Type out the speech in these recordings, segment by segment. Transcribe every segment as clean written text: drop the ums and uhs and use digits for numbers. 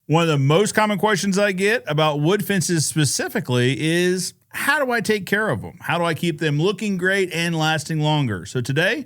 One of the most common questions I get about wood fences specifically is, how do I take care of them? How do I keep them looking great and lasting longer? So today,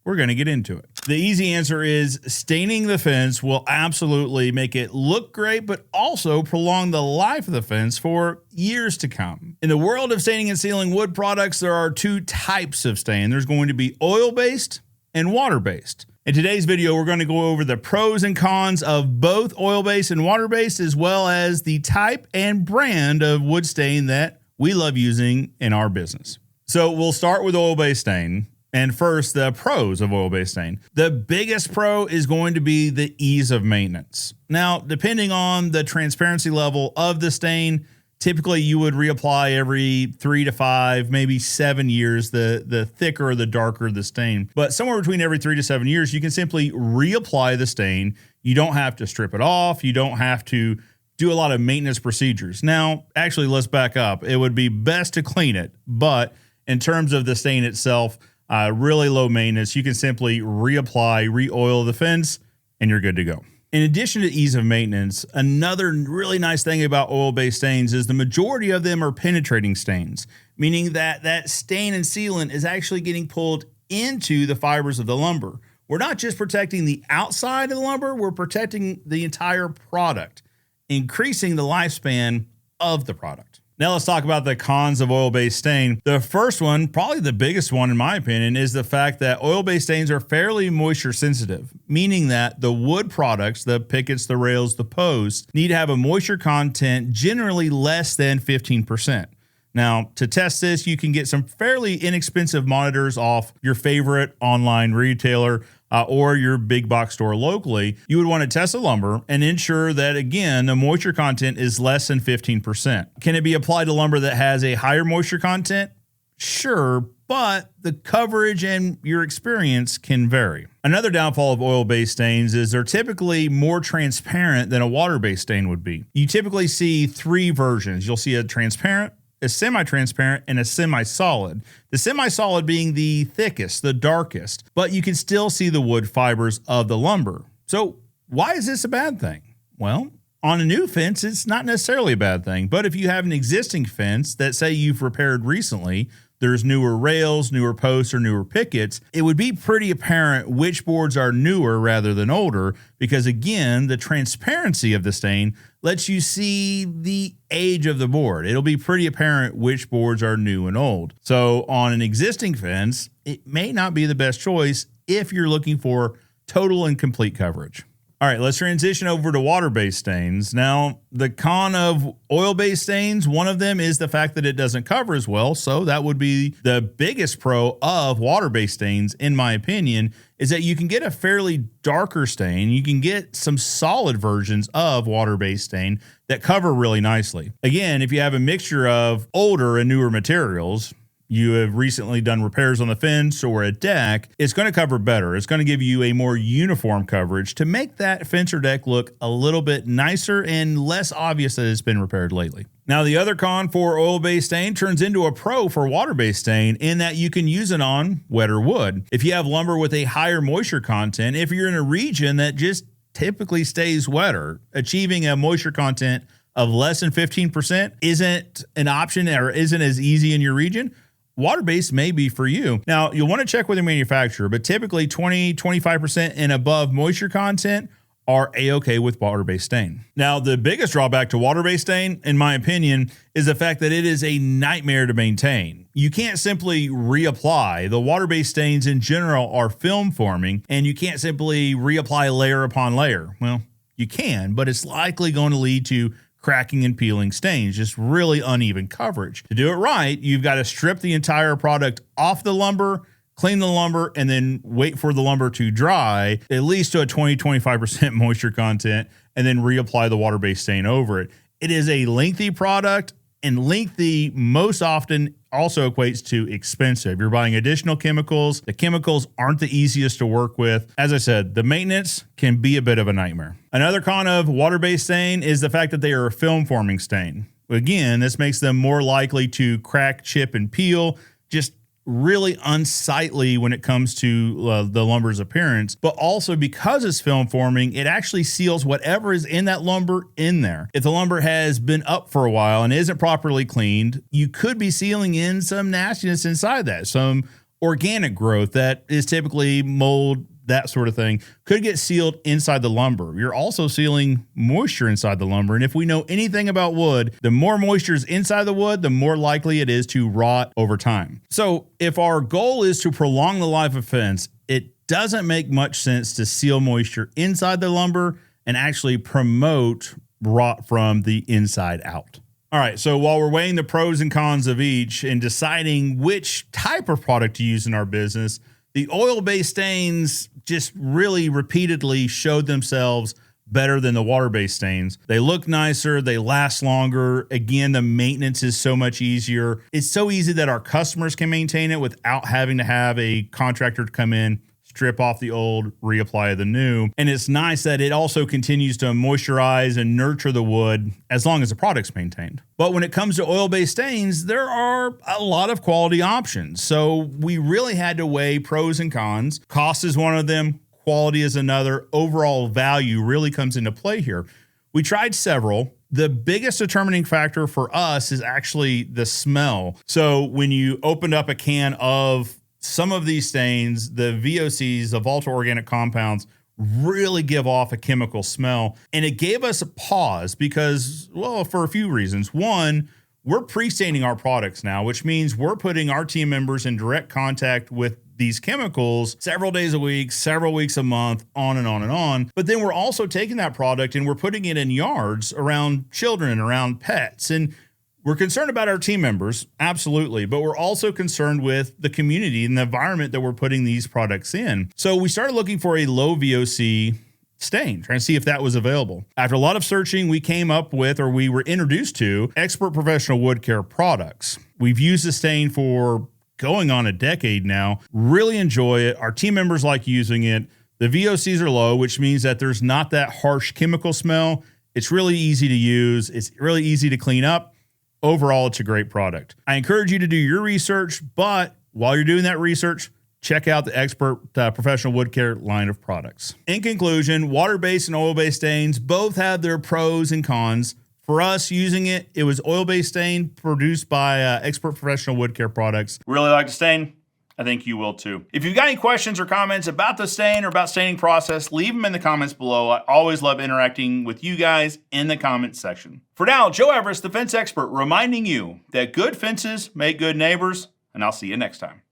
we're going to get into it. The easy answer is staining the fence will absolutely make it look great, but also prolong the life of the fence for years to come. In the world of staining and sealing wood products, there are two types of stain. There's going to be oil-based and water-based. In today's video, we're going to go over the pros and cons of both oil-based and water-based, as well as the type and brand of wood stain that we love using in our business. So we'll start with oil-based stain. And first, the pros of oil-based stain. The biggest pro is going to be the ease of maintenance. Now, depending on the transparency level of the stain, typically you would reapply every 3 to 5, maybe 7 years, the thicker or the darker the stain. But somewhere between every 3 to 7 years, you can simply reapply the stain. You don't have to strip it off. You don't have to do a lot of maintenance procedures. Now, actually, let's back up. It would be best to clean it, but in terms of the stain itself, really low maintenance. You can simply reapply, re-oil the fence, and you're good to go. In addition to ease of maintenance, another really nice thing about oil-based stains is the majority of them are penetrating stains, meaning that that stain and sealant is actually getting pulled into the fibers of the lumber. We're not just protecting the outside of the lumber, we're protecting the entire product, increasing the lifespan of the product. Now let's talk about the cons of oil-based stain. The first one, probably the biggest one in my opinion, is the fact that oil-based stains are fairly moisture sensitive, meaning that the wood products, the pickets, the rails, the posts, need to have a moisture content generally less than 15%. Now, to test this, you can get some fairly inexpensive monitors off your favorite online retailer or your big box store locally. You would want to test the lumber and ensure that, again, the moisture content is less than 15%. Can it be applied to lumber that has a higher moisture content? Sure, but the coverage and your experience can vary. Another downfall of oil-based stains is they're typically more transparent than a water-based stain would be. You typically see three versions. You'll see a transparent, a semi-transparent, and a semi-solid. The semi-solid being the thickest, the darkest, but you can still see the wood fibers of the lumber. So why is this a bad thing? Well, on a new fence, it's not necessarily a bad thing, but if you have an existing fence that say you've repaired recently, there's newer rails, newer posts, or newer pickets, it would be pretty apparent which boards are newer rather than older, because again, the transparency of the stain lets you see the age of the board. It'll be pretty apparent which boards are new and old. So on an existing fence, it may not be the best choice if you're looking for total and complete coverage. All right, let's transition over to water-based stains. Now, the con of oil-based stains, one of them is the fact that it doesn't cover as well. So that would be the biggest pro of water-based stains, in my opinion, is that you can get a fairly darker stain. You can get some solid versions of water-based stain that cover really nicely. Again, if you have a mixture of older and newer materials, you have recently done repairs on the fence or a deck, it's going to cover better. It's going to give you a more uniform coverage to make that fence or deck look a little bit nicer and less obvious that it's been repaired lately. Now, the other con for oil-based stain turns into a pro for water-based stain in that you can use it on wetter wood. If you have lumber with a higher moisture content, if you're in a region that just typically stays wetter, achieving a moisture content of less than 15% isn't an option or isn't as easy in your region, water-based may be for you. Now, you'll want to check with your manufacturer, but typically 20-25% and above moisture content are a-okay with water-based stain. Now, the biggest drawback to water-based stain, in my opinion, is the fact that it is a nightmare to maintain. You can't simply reapply. The water-based stains in general are film forming, and you can't simply reapply layer upon layer. Well, you can, but it's likely going to lead to cracking and peeling stains, just really uneven coverage. To do it right, you've got to strip the entire product off the lumber, clean the lumber, and then wait for the lumber to dry, at least to a 20-25% moisture content, and then reapply the water-based stain over it. It is a lengthy product, and lengthy most often also equates to expensive. You're buying additional chemicals. The chemicals aren't the easiest to work with. As I said, the maintenance can be a bit of a nightmare. Another con of water-based stain is the fact that they are a film-forming stain. Again, this makes them more likely to crack, chip, and peel, just really unsightly when it comes to the lumber's appearance, but also because it's film forming, it actually seals whatever is in that lumber in there. If the lumber has been up for a while and isn't properly cleaned, you could be sealing in some nastiness inside that, some organic growth that is typically mold, that sort of thing, could get sealed inside the lumber. You're also sealing moisture inside the lumber. And if we know anything about wood, the more moisture is inside the wood, the more likely it is to rot over time. So if our goal is to prolong the life of fence, it doesn't make much sense to seal moisture inside the lumber and actually promote rot from the inside out. All right, so while we're weighing the pros and cons of each and deciding which type of product to use in our business, the oil-based stains just really repeatedly showed themselves better than the water-based stains. They look nicer, they last longer. Again, the maintenance is so much easier. It's so easy that our customers can maintain it without having to have a contractor to come in, strip off the old, reapply the new. And it's nice that it also continues to moisturize and nurture the wood as long as the product's maintained. But when it comes to oil-based stains, there are a lot of quality options. So we really had to weigh pros and cons. Cost is one of them, quality is another. Overall value really comes into play here. We tried several. The biggest determining factor for us is actually the smell. So when you opened up a can of some of these stains, the VOCs, the volatile organic compounds, really give off a chemical smell. And it gave us a pause because, well, for a few reasons. One, we're pre-staining our products now, which means we're putting our team members in direct contact with these chemicals several days a week, several weeks a month, on and on and on. But then we're also taking that product and we're putting it in yards around children, around pets. And we're concerned about our team members, absolutely, but we're also concerned with the community and the environment that we're putting these products in. So we started looking for a low VOC stain, trying to see if that was available. After a lot of searching, we came up with, or we were introduced to, Expert Professional Wood Care products. We've used the stain for going on a decade now, really enjoy it. Our team members like using it. The VOCs are low, which means that there's not that harsh chemical smell. It's really easy to use. It's really easy to clean up. Overall, it's a great product. I encourage you to do your research, but while you're doing that research, check out the Expert Professional Wood Care line of products. In conclusion, water-based and oil-based stains both have their pros and cons. For us using it, it was oil-based stain produced by Expert Professional Wood Care products. Really like the stain? I think you will too. If you've got any questions or comments about the stain or about staining process, leave them in the comments below. I always love interacting with you guys in the comments section. For now, Joe Everest, the fence expert, reminding you that good fences make good neighbors, and I'll see you next time.